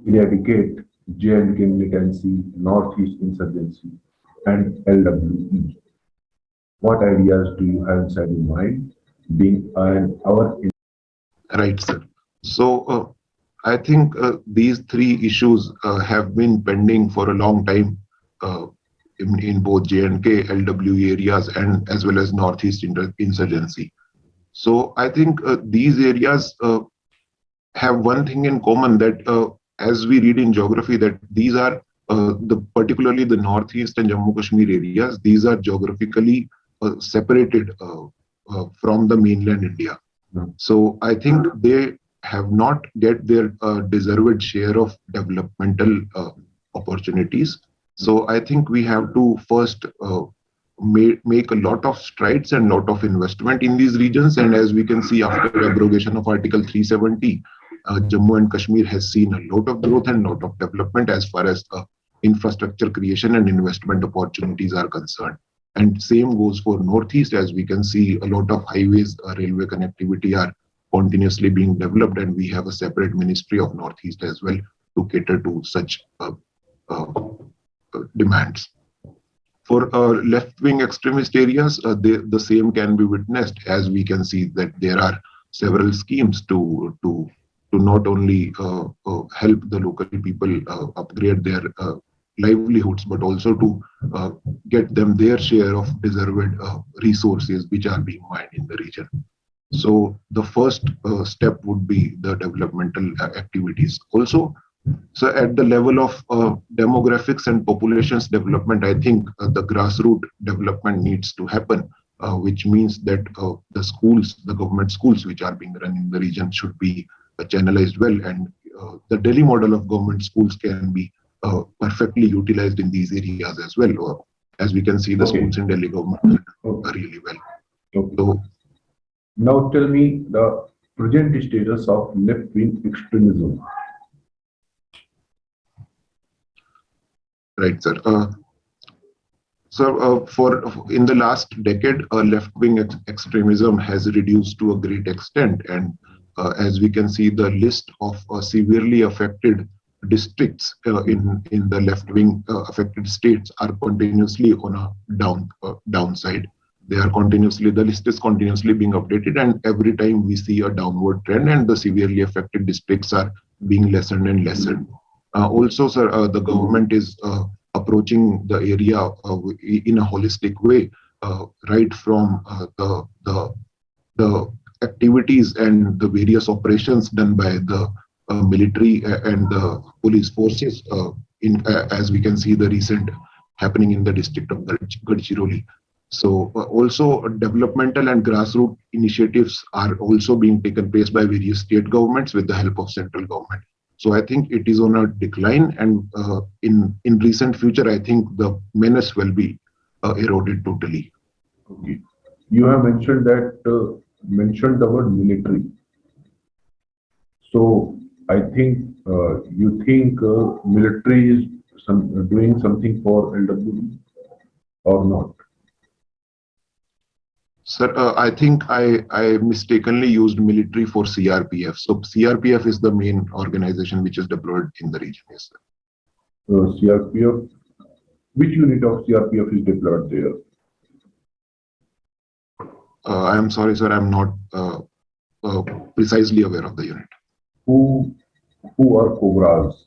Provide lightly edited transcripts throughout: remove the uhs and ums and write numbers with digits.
eradicate J&K militancy, Northeast insurgency, and LWE. What ideas do you have inside your mind? Being our Right, sir. So I think these three issues have been pending for a long time uh, in both J&K, LWE areas, and as well as Northeast insurgency. So I think these areas have one thing in common, that as we read in geography, that these are particularly the Northeast and Jammu Kashmir areas. These are geographically separated from the mainland India. So I think they have not get their deserved share of developmental opportunities. So I think we have to first make a lot of strides and lot of investment in these regions. And as we can see, after abrogation of Article 370, Jammu and Kashmir has seen a lot of growth and lot of development as far as infrastructure creation and investment opportunities are concerned. And same goes for Northeast. As we can see, a lot of highways, railway connectivity are continuously being developed, and we have a separate ministry of Northeast as well to cater to such demands. For left-wing extremist areas, the same can be witnessed, as we can see that there are several schemes to not only help the local people upgrade their livelihoods, but also to get them their share of deserved resources which are being mined in the region. So the first step would be the developmental activities. Also, so at the level of demographics and populations development, I think the grassroots development needs to happen, which means that the schools, the government schools which are being run in the region should be channelized well, and the Delhi model of government schools can be perfectly utilized in these areas as well. As we can see, the schools in Delhi government are really well. So now tell me the present status of left-wing extremism. right, sir. For in the last decade, left-wing extremism has reduced to a great extent, and as we can see, the list of severely affected districts in the left-wing affected states are continuously on a downside. They are continuously, the list is continuously being updated, and every time we see a downward trend, and the severely affected districts are being lessened and lessened. Also, sir, the government is approaching the area in a holistic way, right from the activities and the various operations done by the military and the police forces. As we can see, the recent happening in the district of Gadchiroli. So also developmental and grassroots initiatives are also being taken place by various state governments with the help of central government. So I think it is on a decline, and in recent future, I think the menace will be eroded totally. Okay. You have mentioned that mentioned the word military. So I think you think military is doing something for LWE or not? Sir, I think I mistakenly used military for CRPF. So CRPF is the main organization which is deployed in the region. Yes, sir. CRPF, which unit of CRPF is deployed there? I am sorry, sir, I'm not precisely aware of the unit. Who are Cobras?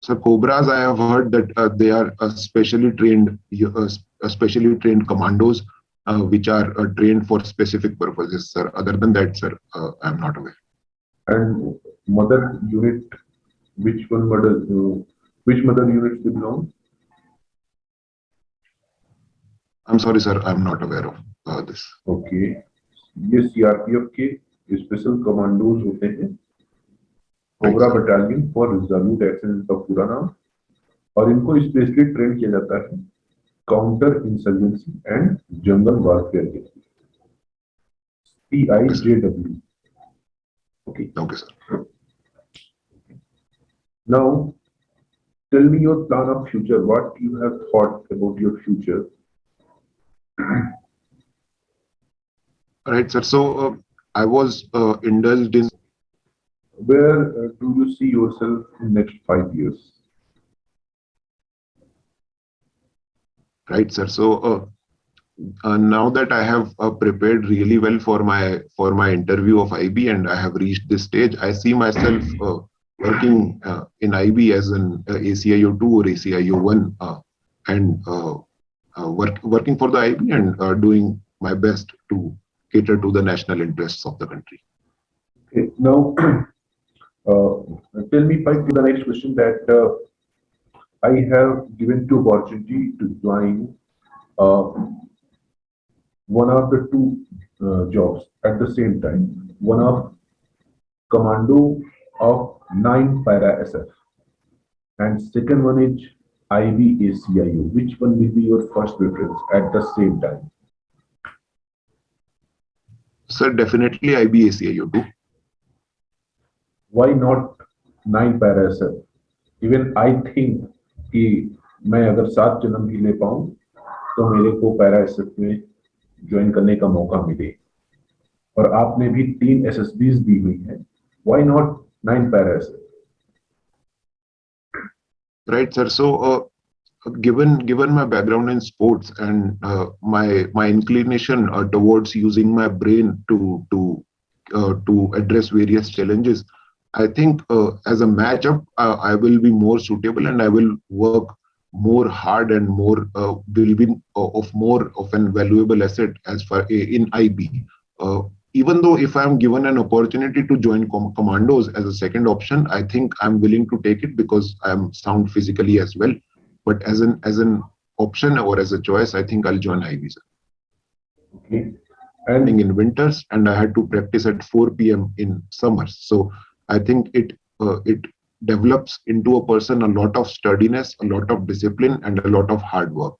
So Cobras, I have heard that they are specially trained commandos, which are trained for specific purposes, sir. Other than that, sir, I'm not aware. And mother unit, which mother units they belong? I'm sorry, sir, I'm not aware of this. Okay, ये CRPF के special commandos होते हैं, cobra battalion for रिजॉल्यूट action का पूरा नाम, और इनको specially train किया जाता है counter insurgency and jungle warfare के लिए, CIJW. Okay. Okay, sir. Now, tell me your plan of future. What you have thought about your future? Right, sir. So I was indulged in where do you see yourself in next 5 years? Right, sir. So now that I have prepared really well for my interview of IB and I have reached this stage, I see myself working in IB as an ACIO 2 or ACIO 1 and working for the IB and doing my best to cater to the national interests of the country. Okay, now tell me, Pike, to the next question that I have given two opportunity to join uh, one of the two jobs at the same time. One of commando of 9 para SF and second one is IB ACIO. Which one will be your first preference at the same time? Sir, definitely IB ACIO 2. Why not 9 para SF? Even I think कि मैं अगर 7 जन्म भी ले पाऊं तो मेरे को पैरा एसएफ में ज्वाइन करने का मौका मिले और आपने भी 3 एसएसबीज दी हुई हैं. Why not 9 para SF? Right, sir. So given my background in sports and my inclination towards using my brain to address various challenges, I think as a matchup, I will be more suitable and I will work more hard and more will be more of an valuable asset as far in IB. Even though if I'm given an opportunity to join commandos as a second option, I think I'm willing to take it because I'm sound physically as well. But as an option or as a choice, I think I'll join IB. Okay. And in winters, and I had to practice at 4 p.m. in summers. So I think it develops into a person a lot of sturdiness, a lot of discipline, and a lot of hard work.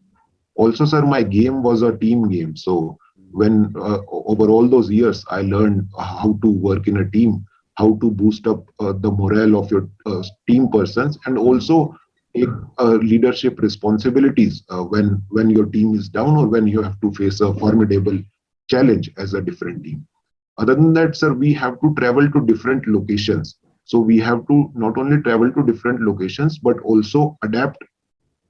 Also, sir, my game was a team game. So when over all those years, I learned how to work in a team, how to boost up the morale of your team persons, and also take leadership responsibilities when your team is down or when you have to face a formidable challenge as a different team. Other than that, sir, we have to travel to different locations. So we have to not only travel to different locations, but also adapt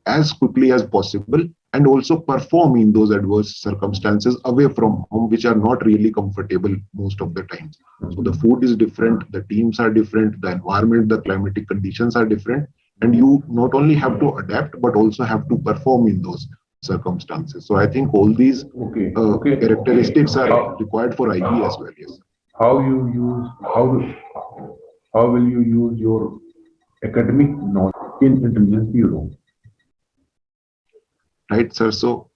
as quickly as possible and also perform in those adverse circumstances away from home, which are not really comfortable most of the times. So the food is different, the teams are different, the environment, the climatic conditions are different, and you not only have to adapt, but also have to perform in those circumstances. So I think all these characteristics are required for IB as well. Yes. How will you use your academic knowledge in intelligence bureau? Right, sir. So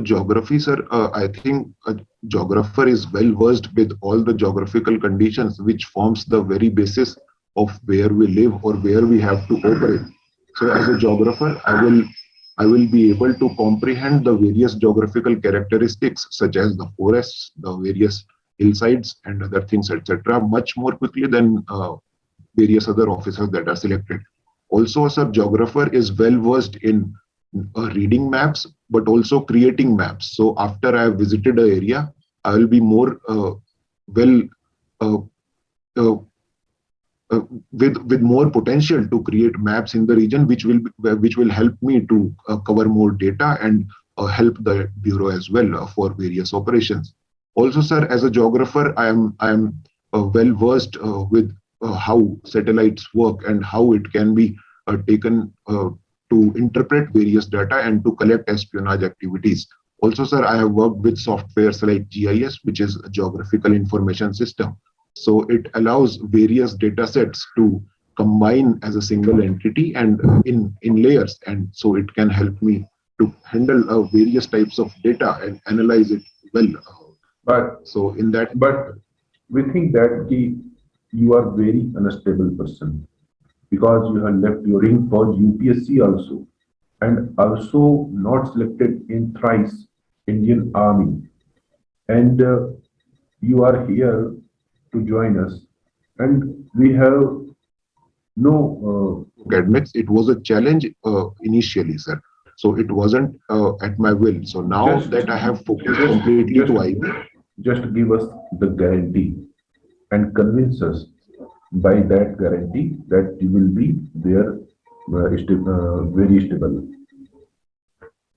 geography, sir, I think a geographer is well versed with all the geographical conditions which forms the very basis of where we live or where we have to operate. So as a geographer, I will be able to comprehend the various geographical characteristics such as the forests, the various hillsides and other things, etc., much more quickly than various other officers that are selected. Also, as a geographer is well versed in reading maps, but also creating maps. So after I have visited an area, I will be more with more potential to create maps in the region, which will help me to cover more data and help the bureau as well for various operations. Also, sir, as a geographer, I am well versed with how satellites work and how it can be taken to interpret various data and to collect espionage activities. Also, sir, I have worked with softwares like GIS, which is a geographical information system. So it allows various data sets to combine as a single entity and in layers. And so it can help me to handle various types of data and analyze it well. But we think that you are very unstable person, because you have left your ring for UPSC also, and also not selected in thrice Indian Army, and you are here to join us, and we have no academics. It was a challenge initially, sir. So it wasn't at my will. So now that I have focused completely to IB, just give us the guarantee and convince us by that guarantee that you will be there very stable.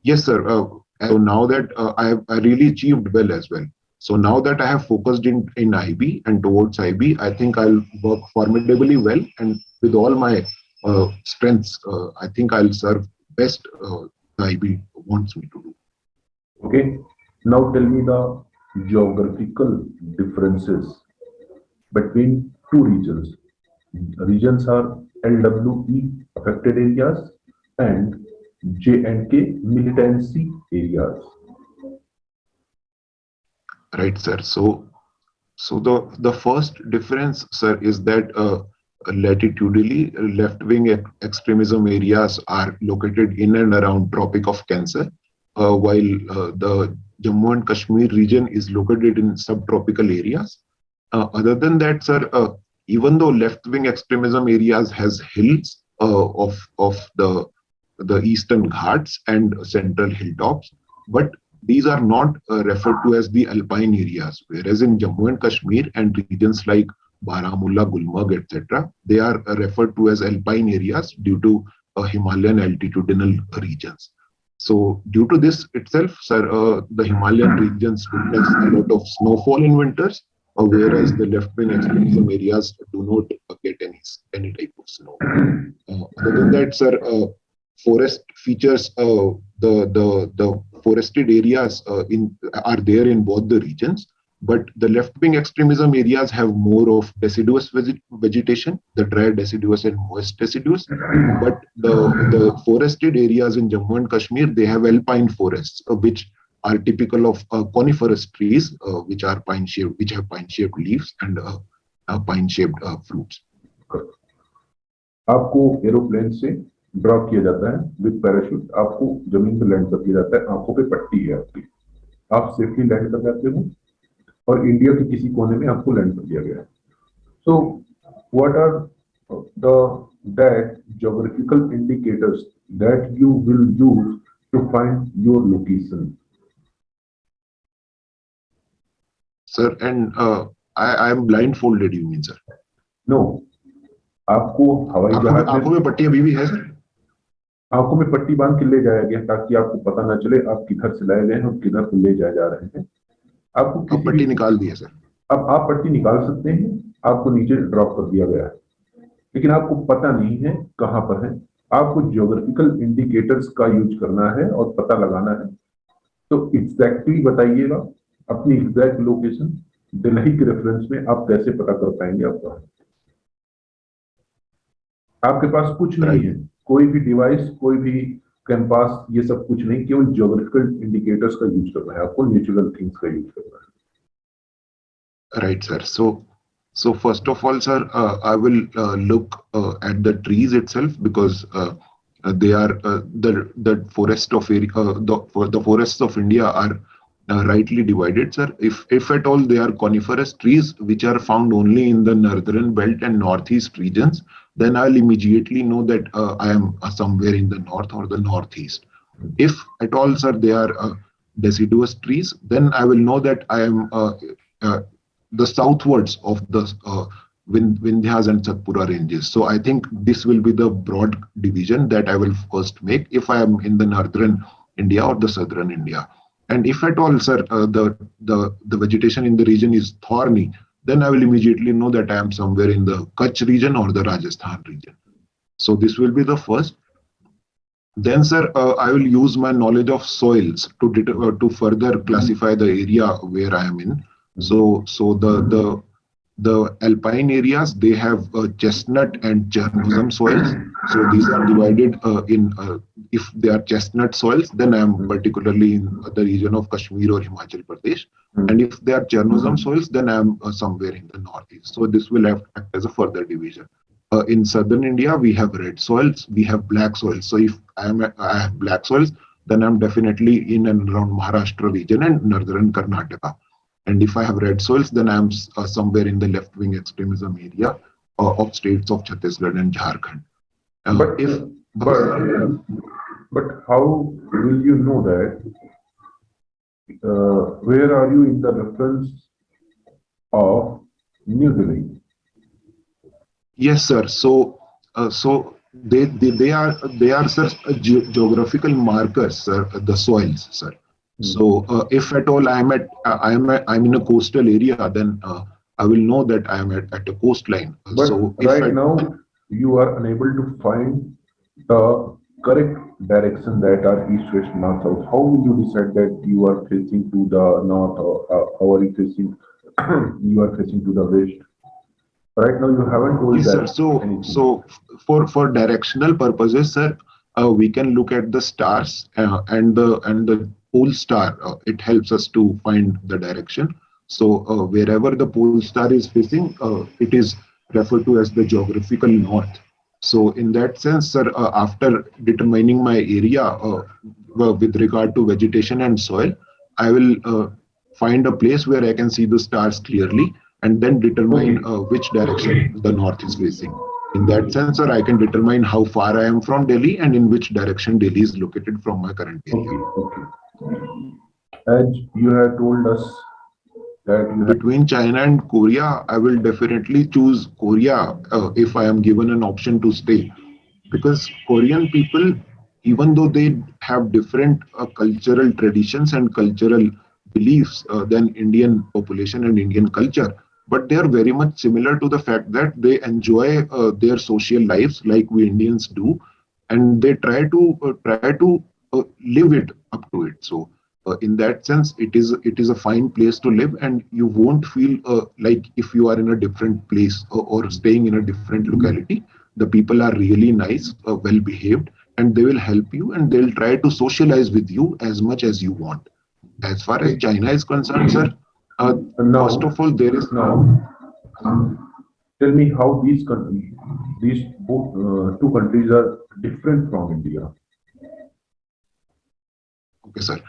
Yes, sir. So now that I really achieved well as well. So now that I have focused in IB and towards IB, I think I'll work formidably well, and with all my strengths, I think I'll serve best the IB wants me to do. Okay. Now tell me the geographical differences between two regions. Regions are LWE affected areas and J&K militancy areas. Right, sir. So the first difference, sir, is that latitudinally left-wing extremism areas are located in and around Tropic of Cancer, while the Jammu and Kashmir region is located in subtropical areas. Other than that, sir, even though left-wing extremism areas has hills of the eastern Ghats and central hilltops, but these are not referred to as the alpine areas, whereas in Jammu and Kashmir and regions like Baramulla, Gulmarg, etc., they are referred to as alpine areas due to Himalayan altitudinal regions. So, due to this itself, sir, the Himalayan regions witness a lot of snowfall in winters, whereas the left-wing extremism areas do not get any type of snow. Other than that, sir, forest features, the forested areas are there in both the regions, but the left-wing extremism areas have more of deciduous vegetation, the dry deciduous and moist deciduous. But the forested areas in Jammu and Kashmir, they have alpine forests, which are typical of coniferous trees, which are pine-shaped, which have pine-shaped leaves and pine-shaped fruits. आपको aeroplane से drop किया जाता है with parachute, आपको जमीन पर land कर दिया जाता है, आंखों पे पट्टी है आपकी, आप सेफली लैंड कर जाते हो और इंडिया के किसी कोने में आपको लैंड कर दिया गया है. So what are the that geographical indicators that you will use to find your location? Sir, and I am blindfolded, you mean, sir? No. आपको हवाई जहाज आंखों में पट्टी अभी भी है, सर? आंखों में पट्टी बांध के ले जाया गया ताकि आपको पता ना चले आप किधर से लाए गए हैं और किधर को ले जाए जा रहे हैं. आपको किसी पट्टी निकाल दी है, सर. अब आप पट्टी निकाल सकते हैं, आपको नीचे ड्रॉप कर दिया गया है, लेकिन आपको पता नहीं है कहां पर है. आपको ज्योग्राफिकल इंडिकेटर्स का यूज करना है और पता लगाना है. तो एग्जैक्टली बताइएगा अपनी एग्जैक्ट लोकेशन दिल्ली के रेफरेंस में आप कैसे पता कर पाएंगे. आपके पास कुछ नहीं है, कोई भी डिवाइस, कोई भी कैंपास, ये सब कुछ नहीं, केवल ज्योग्राफिकल इंडिकेटर्स का यूज करना है, आपको नेचुरल थिंग्स का यूज करना है. Right, sir. So first of all, sir, I will look at the trees itself, because they are the forest of area, the forests of India are rightly divided, sir. If at all they are coniferous trees which are found only in the northern belt and northeast regions, then I'll immediately know that I am somewhere in the north or the northeast. If at all, sir, they are deciduous trees, then I will know that I am the southwards of the Vindhyas and Satpura ranges. So I think this will be the broad division that I will first make if I am in the northern India or the southern India. And if at all, sir, the vegetation in the region is thorny, then I will immediately know that I am somewhere in the Kutch region or the Rajasthan region. So this will be the first. Then, sir, I will use my knowledge of soils to further classify the area where I am in. So the alpine areas, they have chestnut and chernozem soils. So these are divided if they are chestnut soils, then I am particularly in the region of Kashmir or Himachal Pradesh. And if they are chernozem soils, then I am somewhere in the northeast. So this will have act as a further division. In southern India, we have red soils, we have black soils. So if I have black soils, then I'm definitely in and around Maharashtra region and northern Karnataka. And if I have red soils, then I'm somewhere in the left-wing extremism area of states of Chhattisgarh and Jharkhand. But how will you know that? Where are you in the reference of New Delhi? Yes, sir. So they are sir geographical markers, sir. The soils, sir. Hmm. So if at all I'm in a coastal area, then I will know that I am at a coastline. But So if right at now, you are unable to find the correct direction that are east, west, north, south. How will you decide that you are facing to the north or how are you facing? You are facing to the west. Right now, you haven't told Yes, sir. that So, anything. so for directional purposes, sir, we can look at the stars and the pole star. It helps us to find the direction. So, wherever the pole star is facing, it is referred to as the geographical north. So, in that sense, sir, after determining my area with regard to vegetation and soil, I will find a place where I can see the stars clearly and then determine Okay, which direction the north is facing. In that okay, sense, sir, I can determine how far I am from Delhi and in which direction Delhi is located from my current area. okay, okay. As you have told us that you have. Between China and Korea, I will definitely choose Korea if I am given an option to stay. Because Korean people, even though they have different cultural traditions and cultural beliefs than Indian population and Indian culture, but they are very much similar to the fact that they enjoy their social lives like we Indians do, and they try to live it up to it. So in that sense, it is a fine place to live, and you won't feel like if you are in a different place or staying in a different locality. The people are really nice, well behaved, and they will help you and they'll try to socialize with you as much as you want. As far as Okay. China is concerned, sir, uh, first Now, of all, there is now, tell me how these both two countries are different from India. okay, sir. Hmm.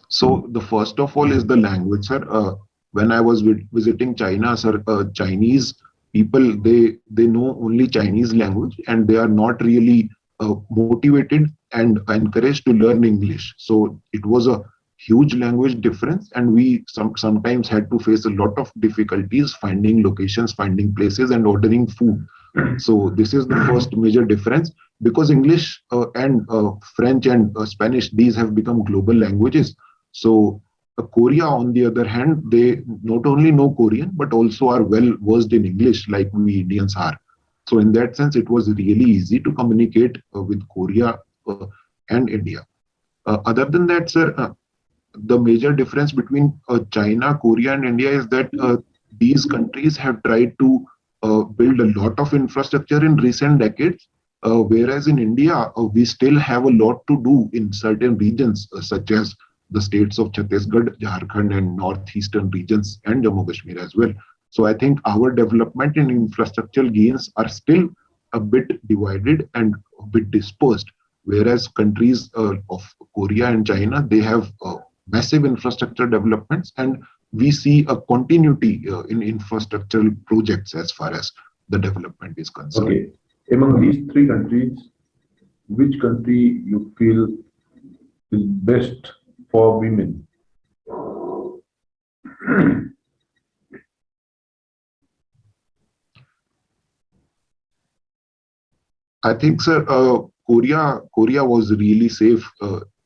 So the first of all is the language, sir. When I was visiting China, sir, Chinese people they know only Chinese language and they are not really motivated and encouraged to learn English. So it was a huge language difference, and we sometimes had to face a lot of difficulties finding locations, finding places, and ordering food. So this is the first major difference because English and French and Spanish, these have become global languages. So Korea, on the other hand, they not only know Korean but also are well versed in English, like we Indians are. So in that sense, it was really easy to communicate with Korea and India. Other than that, sir, the major difference between China, Korea, and India is that these countries have tried to build a lot of infrastructure in recent decades, whereas in India, we still have a lot to do in certain regions, such as the states of Chhattisgarh, Jharkhand, and northeastern regions, and Jammu Kashmir as well. So I think our development in infrastructural gains are still a bit divided and a bit dispersed, whereas countries of Korea and China, they have massive infrastructure developments, and we see a continuity in infrastructural projects as far as the development is concerned. Okay. Among these three countries, which country you feel is best for women? I think, sir, Korea was really safe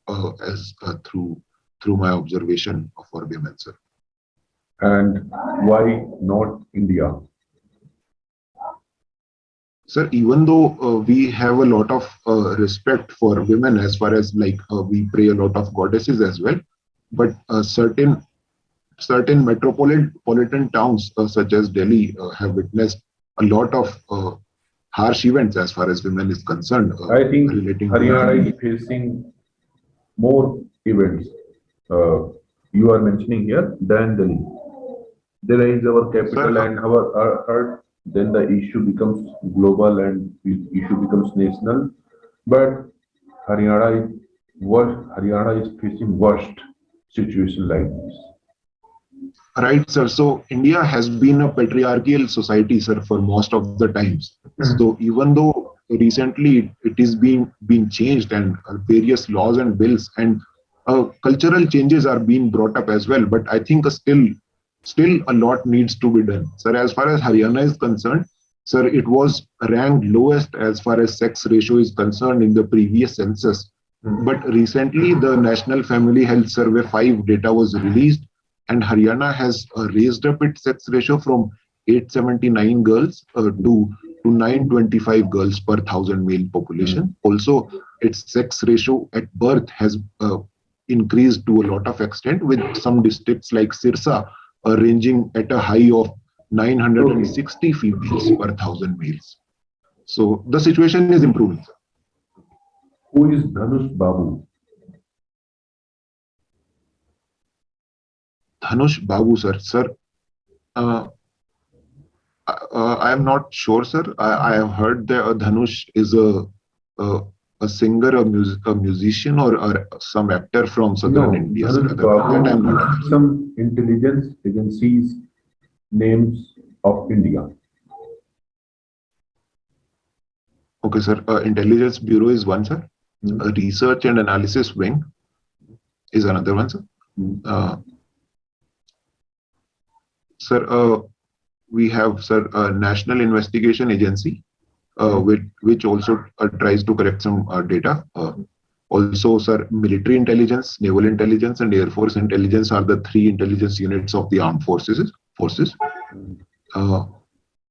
as through my observation for women, sir. And why not India? Sir, even though we have a lot of respect for women as far as like we pray a lot of goddesses as well, but certain metropolitan towns such as Delhi have witnessed a lot of harsh events as far as women is concerned I think relating to Haryana is facing more events uh, you are mentioning here than Delhi. Delhi is our sir. capital and our heart. Then the issue becomes global and issue becomes national. But Haryana is Haryana is facing worst situation like this. Right, sir. So India has been a patriarchal society, sir, for most of the times. So even though recently it is being changed and various laws and bills and cultural changes are being brought up as well, but I think still a lot needs to be done, sir. As far as Haryana is concerned, Sir, it was ranked lowest as far as sex ratio is concerned in the previous census. But recently, the National Family Health Survey 5 data was released, and Haryana has raised up its sex ratio from 879 girls to 925 girls per thousand male population. Also, its sex ratio at birth has increased to a lot of extent, with some districts like Sirsa ranging at a high of 960 females per thousand males. So the situation is improving. Who is Dhanush Babu? Dhanush Babu, sir. Sir, uh, I am not sure, sir. I have heard that Dhanush is a, a singer, a musician, or some actor from southern No, India. Sir. Dhanush Other than that, I am Babu not is aware. some intelligence agencies names of India. Okay, sir. Intelligence Bureau is one, sir. Research and Analysis Wing is another one, sir. Sir, we have, sir, National Investigation Agency, which also tries to collect some data. Also, sir, military intelligence, naval intelligence, and air force intelligence are the three intelligence units of the armed forces.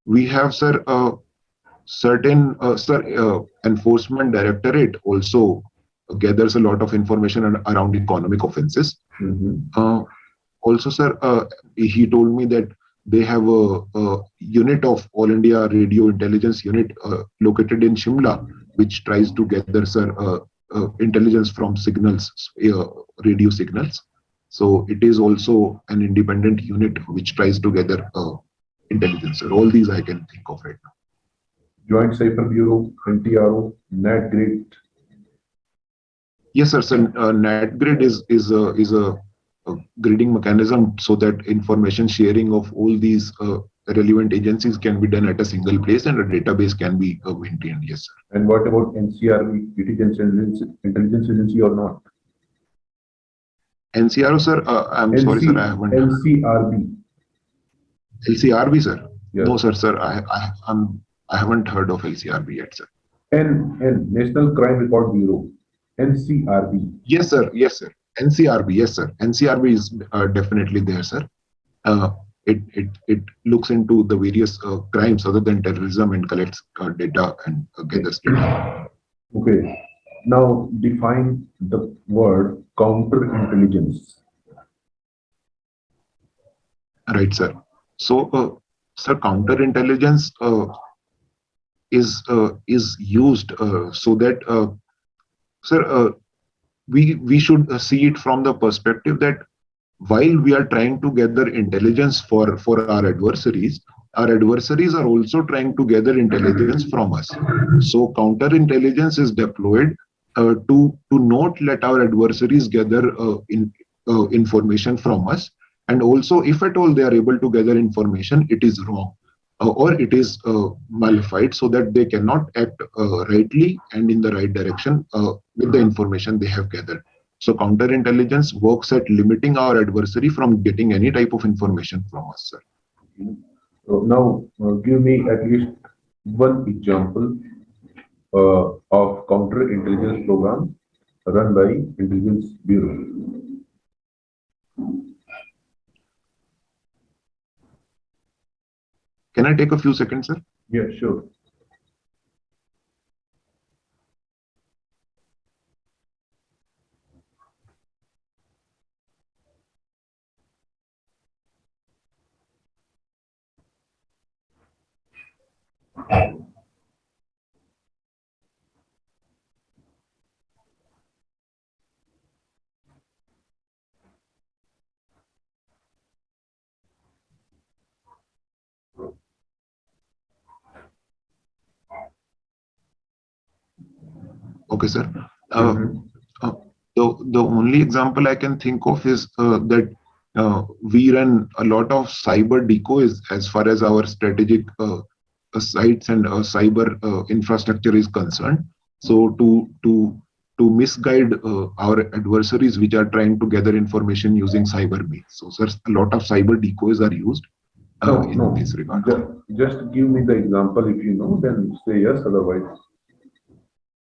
We have, sir, certain enforcement directorate also gathers a lot of information around economic offenses. Also, sir, he told me that they have a unit of All India Radio Intelligence Unit located in Shimla, which tries to gather, sir, intelligence from signals, radio signals. So it is also an independent unit which tries to gather intelligence. Sir. All these I can think of right now. Joint Cipher Bureau, NTRO, NatGrid. Yes, sir. So NatGrid is a gridding mechanism so that information sharing of all these relevant agencies can be done at a single place and a database can be maintained. Yes, sir. And what about NCRB? It is intelligence agency or not? NCRO, sir. I'm sorry, sir. I haven't. NCRB. LCRB, sir. Yes. No, sir. I haven't heard of LCRB yet, sir. N National Crime Record Bureau. NCRB. Yes, sir. Yes, sir. NCRB. Yes, sir. NCRB is definitely there, sir. It looks into the various crimes other than terrorism and collects data and gathers data. Okay. Now define the word counterintelligence. Right, sir. So, sir, counterintelligence is used so that, sir, we should see it from the perspective that while we are trying to gather intelligence for our adversaries are also trying to gather intelligence from us. So counterintelligence is deployed to not let our adversaries gather information from us. And also, if at all they are able to gather information, it is wrong or it is malified, so that they cannot act rightly and in the right direction with the information they have gathered. So counterintelligence works at limiting our adversary from getting any type of information from us, sir. So now give me at least one example of counterintelligence program run by Intelligence Bureau. Can I take a few seconds, sir? Yeah, sure. Okay, sir. The only example I can think of is that we run a lot of cyber decoys as far as our strategic sites and cyber infrastructure is concerned. So to misguide our adversaries which are trying to gather information using cyber means. So, sir, a lot of cyber decoys are used. in this regard. Just give me the example. If you know, then say yes. Otherwise,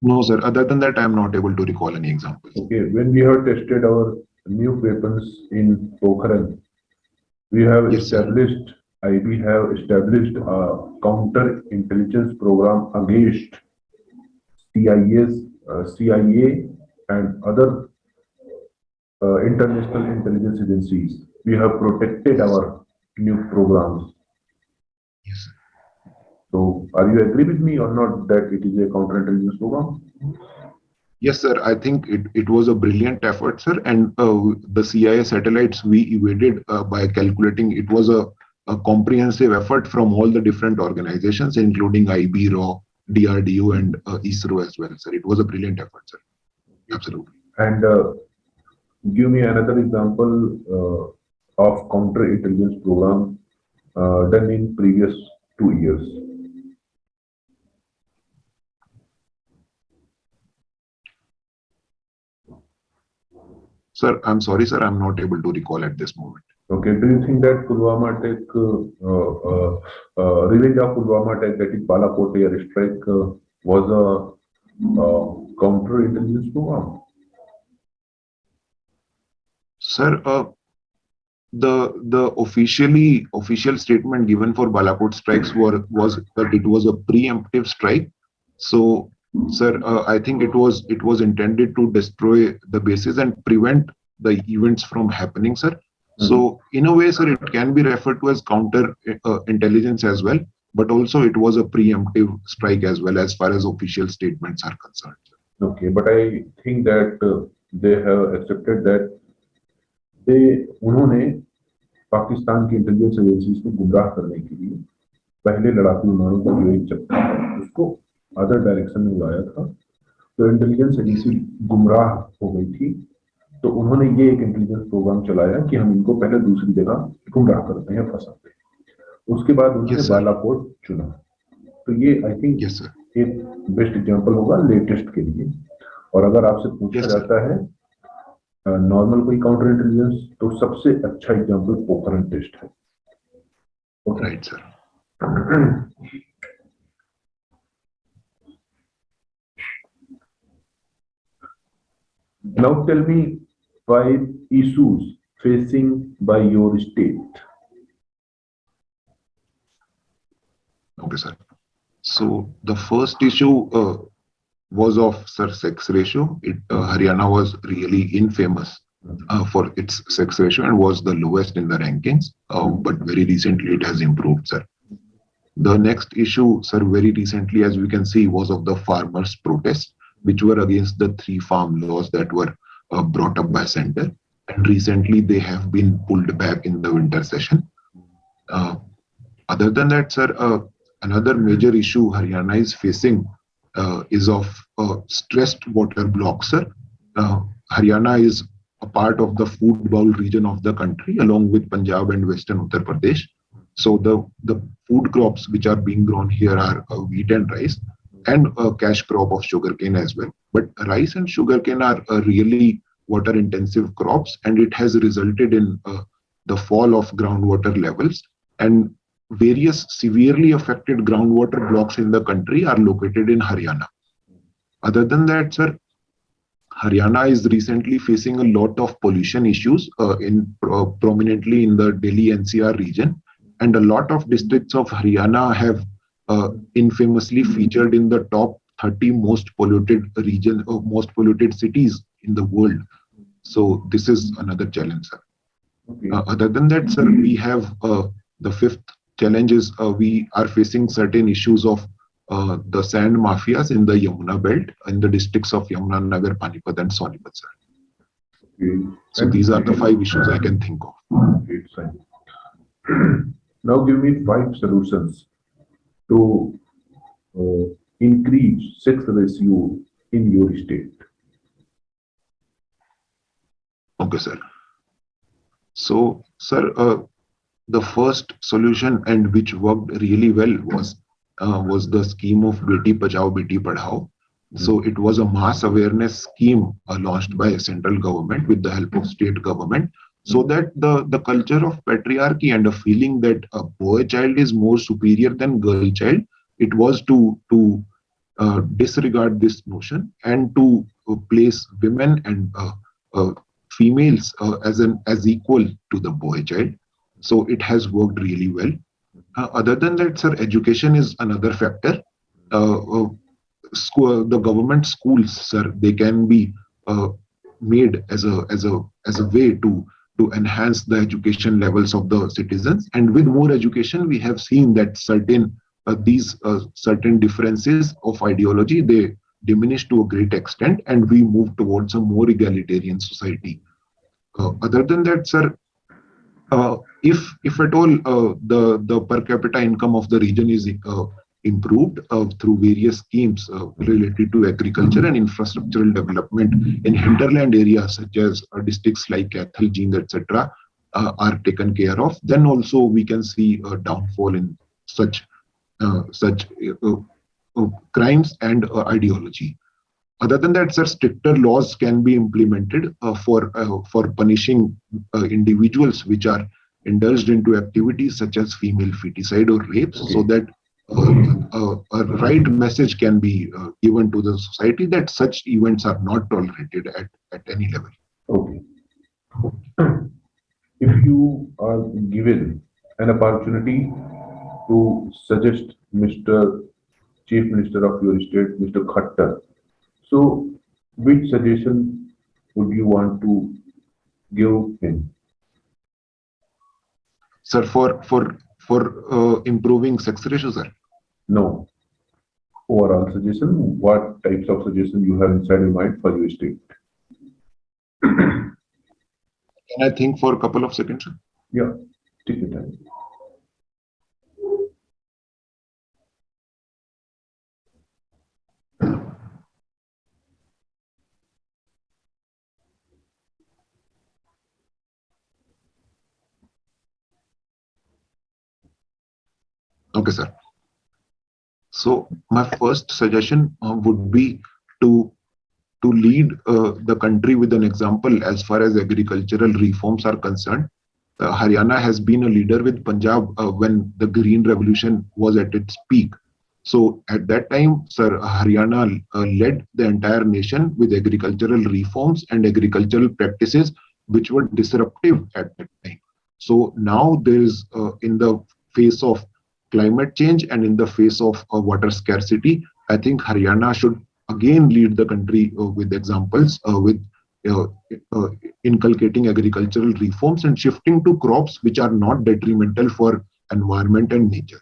No, sir. Other than that, I am not able to recall any examples. okay. When we have tested our new weapons in Pokhran, we have Yes, sir. established. IB have established a counter intelligence program against CIA, and other international intelligence agencies. We have protected Yes, our new programs. yes, sir. So, are you agree with me or not that it is a counterintelligence program? Yes, sir. I think it was a brilliant effort, sir. And the CIA satellites we evaded by calculating, it was a comprehensive effort from all the different organizations, including IB, RAW, DRDO, and ISRO as well, sir. It was a brilliant effort, sir. Absolutely. And give me another example of counterintelligence program done in previous 2 years. Sir, I'm sorry, sir. I'm not able to recall at this moment. Okay, do you think that Pulwama attack, revenge of Pulwama attack, that is Balakot airstrike, was a counterintelligence program? Sir, the official statement given for Balakot strikes was that it was a preemptive strike. So, sir, I think it was intended to destroy the bases and prevent the events from happening, sir. So, in a way, sir, it can be referred to as counter intelligence as well, but also it was a preemptive strike as well, as far as official statements are concerned. Okay, but I think that they have accepted that उन्होंने पाकिस्तान की intelligence agencies को गुमराह करने के लिए पहले लड़ाकू विमानों का जो एक चक्कर था उसको अदर डायरेक्शन में उड़ाया था, तो इंटेलिजेंस एजेंसी गुमराह हो गई थी, तो उन्होंने ये एक इंटेलिजेंस प्रोग्राम चलाया कि हम इनको पहले दूसरी जगह गुमराह करते हैं, फंसाते हैं, उसके बाद उन्होंने बालाकोट चुना। तो ये आई थिंक एक बेस्ट एग्जांपल होगा लेटेस्ट के लिए। और अगर आपसे पूछा जाता है नॉर्मल कोई काउंटर इंटेलिजेंस, तो सबसे अच्छा एग्जांपल पोखरण टेस्ट है। Right sir. Now tell me 5 issues facing by your state. Okay, sir. So the first issue was of sex ratio. Haryana was really infamous for its sex ratio and was the lowest in the rankings. But very recently it has improved, sir. The next issue, sir, very recently, as we can see, was of the farmers' protests, which were against the 3 farm laws that were brought up by Center. And recently they have been pulled back in the winter session. Other than that, sir, another major issue Haryana is facing is of stressed water blocks, sir. Haryana is a part of the food bowl region of the country, along with Punjab and Western Uttar Pradesh. So the food crops which are being grown here are wheat and rice, and a cash crop of sugarcane as well. But rice and sugarcane are really water-intensive crops, and it has resulted in the fall of groundwater levels, and various severely affected groundwater blocks in the country are located in Haryana. Other than that, sir, Haryana is recently facing a lot of pollution issues prominently in the Delhi NCR region, and a lot of districts of Haryana have infamously featured in the top 30 most polluted cities in the world. So this is another challenge, sir. Okay. Other than that, sir, we have the fifth challenge is we are facing certain issues of the sand mafias in the Yamuna belt, in the districts of Yamunanagar, Panipat and Sonipat, sir. Okay. So these are the 5 issues I can think of. Okay, fine. Now give me 5 solutions to increase sex ratio in your state. Okay, sir. So, sir, the first solution, and which worked really well, was the scheme of Beti Bachao Beti Padhao. So it was a mass awareness scheme launched by central government with the help of state government so that the culture of patriarchy and a feeling that a boy child is more superior than girl child, it was to disregard this notion and to place women and females as equal to the boy child. So it has worked really well. Other than that, sir, education is another factor. Uh, the government schools, sir, they can be made as a way to enhance the education levels of the citizens. And with more education, we have seen that these certain differences of ideology, they diminish to a great extent, and we move towards a more egalitarian society. Other than that, sir, if at all the per capita income of the region is improved through various schemes related to agriculture and infrastructural development in hinterland areas such as districts like Kathal, Jind, etc., are taken care of, then also we can see a downfall in such crimes and ideology. Other than that, sir, stricter laws can be implemented for punishing individuals which are indulged into activities such as female feticide or rapes, so that a right message can be given to the society that such events are not tolerated at any level. Okay. If you are given an opportunity to suggest Mr. Chief Minister of your state, Mr. Khattar, so which suggestion would you want to give him? Sir, for improving sex ratio, sir. No. Overall suggestion, what types of suggestion you have inside your mind for your state? Can I think for a couple of seconds, sir? Yeah, take your time. Okay, sir. So my first suggestion would be to lead the country with an example as far as agricultural reforms are concerned. Haryana has been a leader with Punjab when the Green Revolution was at its peak. So at that time, sir, Haryana led the entire nation with agricultural reforms and agricultural practices which were disruptive at that time. So now there is, in the face of climate change and in the face of water scarcity, I think Haryana should again lead the country with examples, with uh, uh, inculcating agricultural reforms and shifting to crops which are not detrimental for environment and nature.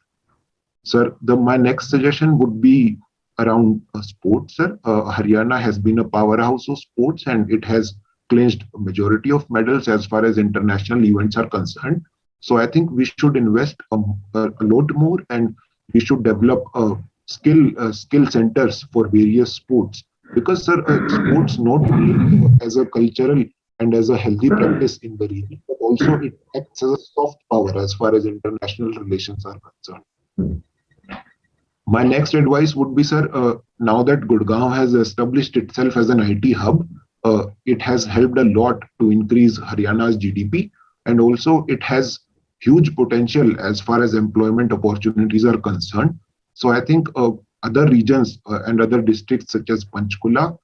Sir, my next suggestion would be around sports, sir. Haryana has been a powerhouse of sports and it has clinched a majority of medals as far as international events are concerned. So I think we should invest a lot more, and we should develop skill centers for various sports. Because, sir, sports not only as a cultural and as a healthy practice in the region, but also it acts as a soft power as far as international relations are concerned. My next advice would be, sir, now that Gurgaon has established itself as an IT hub, it has helped a lot to increase Haryana's GDP, and also it has huge potential as far as employment opportunities are concerned. So I think other regions and other districts such as Panchkula,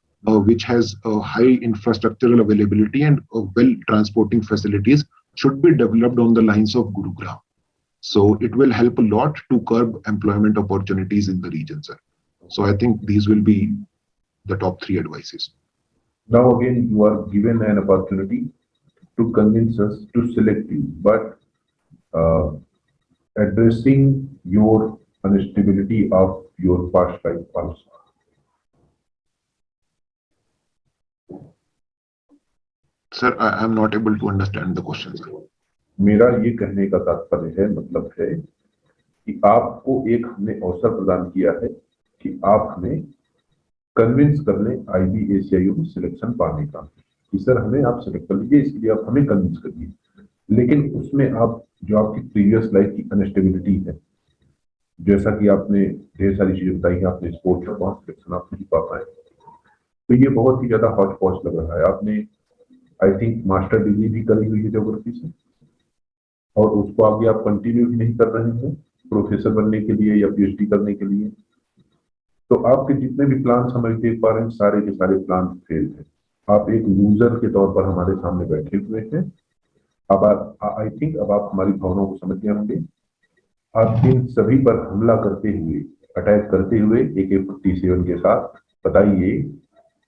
which has high infrastructural availability and well transporting facilities, should be developed on the lines of Gurugram. So it will help a lot to curb employment opportunities in the region, sir. So I think these will be the top 3 advices. Now again, you are given an opportunity to convince us to select you, but addressing your instability of your past life also. Sir, I am not able to understand the question, sir. मेरा ये कहने का तात्पर्य है, मतलब है कि आपको एक हमने अवसर प्रदान किया है कि आप हमें कन्विंस कर लें IBACIO में सिलेक्शन पाने का, कि सर हमें आप सिलेक्ट कर लीजिए, इसके लिए आप हमें कन्विंस करिए। लेकिन उसमें आप जो आपकी प्रीवियस लाइफ की अनस्टेबिलिटी है, जैसा कि आपने ढेर सारी चीजें बताई हैं, आपने स्पोर्ट्स में वहां सिलेक्शन आप नहीं पा पाए, तो ये बहुत ही ज्यादा हॉट पॉच लग रहा है। आपने आई थिंक मास्टर डिग्री भी करी हुई है ज्योग्राफी से, और उसको आगे आप कंटिन्यू भी नहीं कर रहे हैं प्रोफेसर बनने के लिए या पीएचडी करने के लिए, तो आपके जितने भी प्लान्स हमें देख पा रहे हैं सारे के सारे प्लान फेल हैं। आप एक लूजर के तौर पर हमारे सामने बैठे हुए हैं। अब आई थिंक अब आप हमारी भावनाओं को समझ गए होंगे। आप इन सभी पर हमला करते हुए, अटैक करते हुए AK-47 के साथ बताइए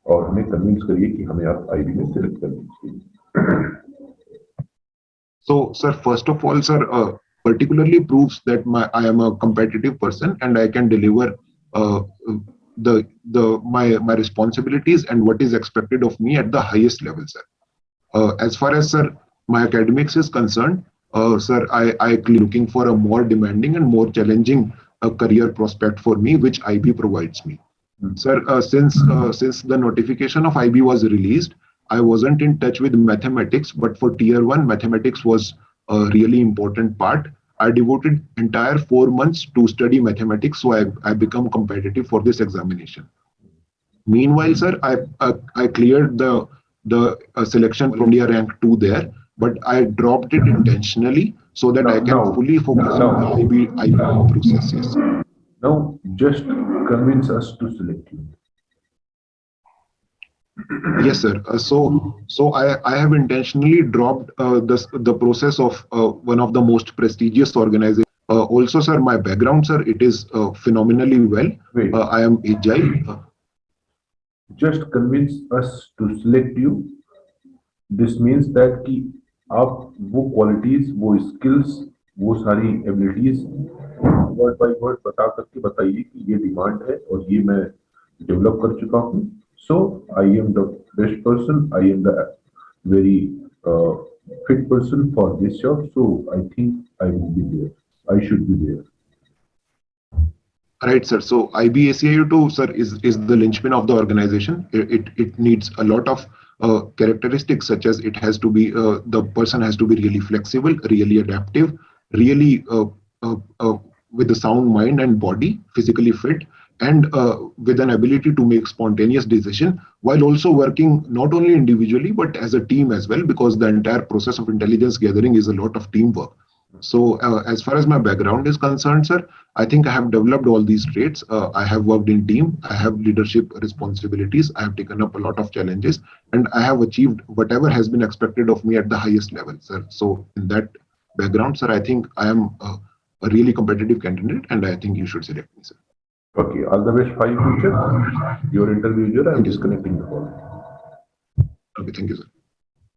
और हमें कन्विंस करिए कि हमें आप आईबी में सिलेक्ट कर दीजिए। So, sir, first of all, sir, particularly proves that I am a competitive person and I can deliver uh, my responsibilities and what is expected of me at the highest level, sir. As far as, sir, my academics is concerned, sir, I looking for a more demanding and more challenging career prospect for me, which IB provides me. Sir, since the notification of IB was released, I wasn't in touch with mathematics, but for tier 1, mathematics was a really important part. I devoted entire 4 months to study mathematics, so I become competitive for this examination. Meanwhile, sir, I cleared the selection from India rank 2 there, but I dropped it intentionally so that I can fully focus on the IB process. Yes. Now, just convince us to select you. Yes, sir. So I have intentionally dropped the process of one of the most prestigious organizations. Also, sir, my background, sir, it is phenomenally well. Wait. I am agile. Just convince us to select you. This means that कि आप वो qualities, वो skills, वो सारी abilities word by word बता करके बताइए कि ये डिमांड है और ये मैं डेवलप कर चुका हूँ. So I am the best person. I am the very fit person for this job. So I think I will be there. I should be there. Right, sir. So IBACIU2, sir, is the linchpin of the organization. It needs a lot of characteristics, such as it has to be the person has to be really flexible, really adaptive, really with a sound mind and body, physically fit, and with an ability to make spontaneous decision, while also working not only individually but as a team as well, because the entire process of intelligence gathering is a lot of teamwork. So as far as my background is concerned, sir, I think I have developed all these traits. I have worked in team, I have leadership responsibilities, I have taken up a lot of challenges, and I have achieved whatever has been expected of me at the highest level, sir. So in that background, sir, I think I am a really competitive candidate, and I think you should select me, sir. Okay, all the best for your future. Your interviewer, I am disconnecting the call. Okay, thank you, sir.